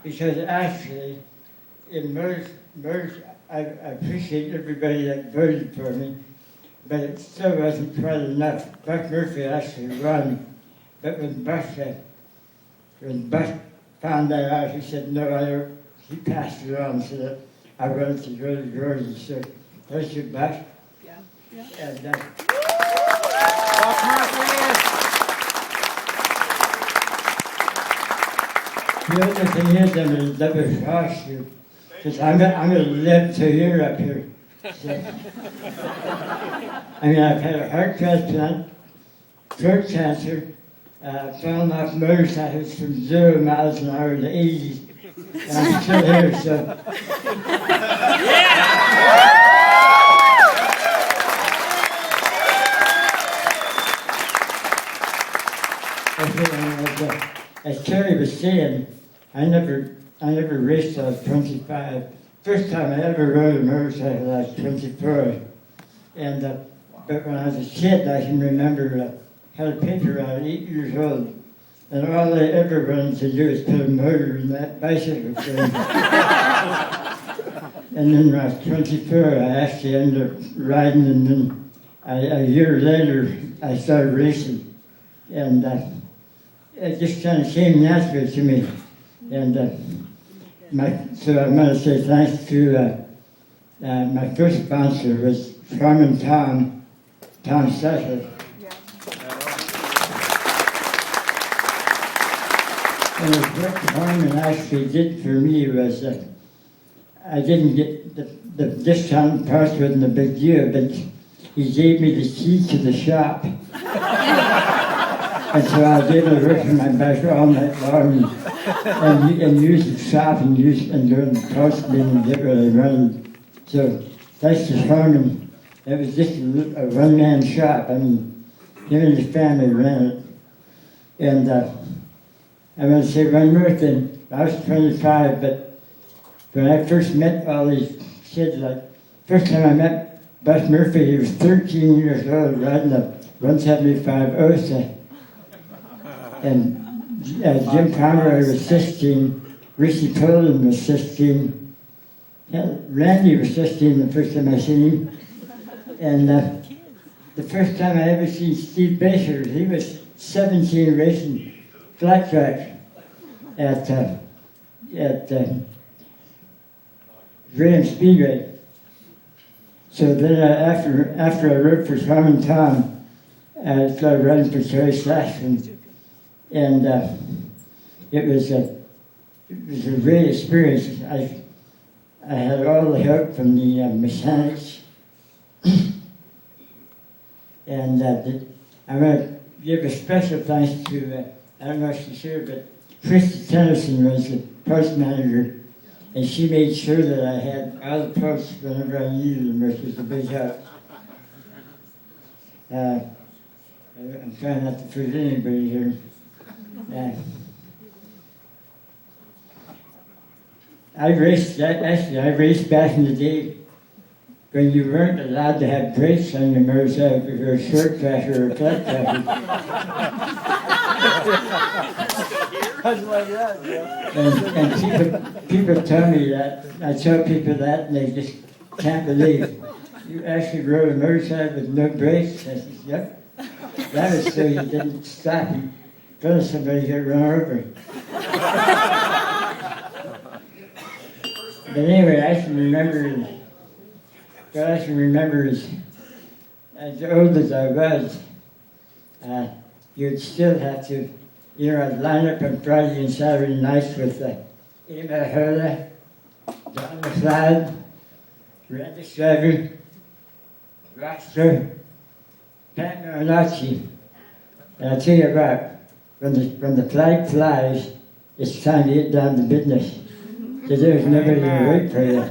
because actually, in most, I appreciate everybody that voted for me, but it still wasn't quite enough. Buck Murphy actually won, but when Buck found that out, he said, no, I don't. He passed it on so that I wanted to go to Gordy. So thank you, Buck. Yeah. Yeah. And, Buck Murphy! the other thing is, I'm going to double cross you, because I'm going to live till you're up here. So, I mean, I've had a heart transplant, throat cancer, fallen off motorcycles from 0 miles an hour to 80. And I'm still here, so. As Terry was saying, I never raced till I was 25. First time I ever rode a motorcycle, I was 24. And but when I was a kid, I can remember had a paper route, 8 years old, and all I ever wanted to do was put a motor in that bicycle thing. And then when I was 24, I actually ended up riding, and then a year later, I started racing. And it just kind of came naturally to me. And so I'm going to say thanks to my first sponsor was Farm Tom Sessions. And what Harmon actually did for me was I didn't get the discount price wasn't a big deal, but he gave me the key to the shop. And so I was able to work on my bike all night long and use the shop and during the cost and get what I wanted. So thanks to Harmon, it was just a one-man shop. I mean, him and his family ran it. And I'm going to say one more thing. I was 25, but when I first met all these kids, like, first time I met Buck Murphy, he was 13 years old, riding a 175 Osa. And Jim Pomeroy was 16, Richie Poland was 16, Randy was 16 the first time I seen him. And the first time I ever seen Steve Baker, he was 17 racing flat track at Graham Speedway. So then after I worked for Tom and Tom, I started running for Terry Saxon. And it was a great experience. I had all the help from the mechanics. And I'm going to give a special thanks to, I don't know if she's here, but Christy Tennyson was the post manager, and she made sure that I had all the posts whenever I needed them, which was a big help. I'm trying not to forget anybody here. I raced back in the day when you weren't allowed to have brakes on your motorcycle if you're a short track or a flat track. And people tell me that. I tell people that, and they just can't believe. You actually rode a motorcycle with no brakes? I said, yep. That was so you didn't stop in front of somebody to get run over. But anyway, I can remember, what I can remember is, as old as I was, you'd still have to, I'd line up on Friday and Saturday nights with Emma Hurley, John McLeod, Randy Shriver, Roxter, Pat Marinacci. And I'll tell you what, when the flag flies, it's time to get down to business. Because there was nobody to wait for you.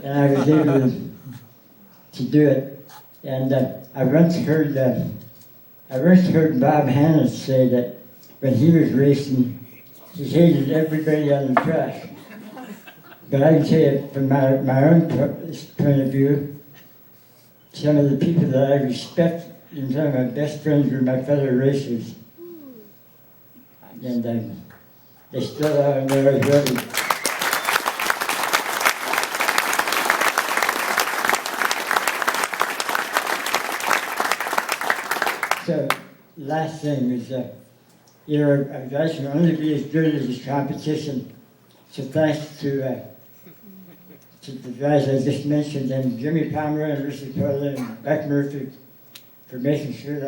And I was able to do it. And I once heard Bob Hanna say that when he was racing, he hated everybody on the track. But I can tell you, from my own point of view, some of the people that I respect and some of my best friends were my fellow racers. And they still are, and they're ready. So, last thing is, your guys can only be as good as this competition. So thanks to the guys I just mentioned, and Jimmy Palmer and Lucy Perlin and Beck Murphy for making sure that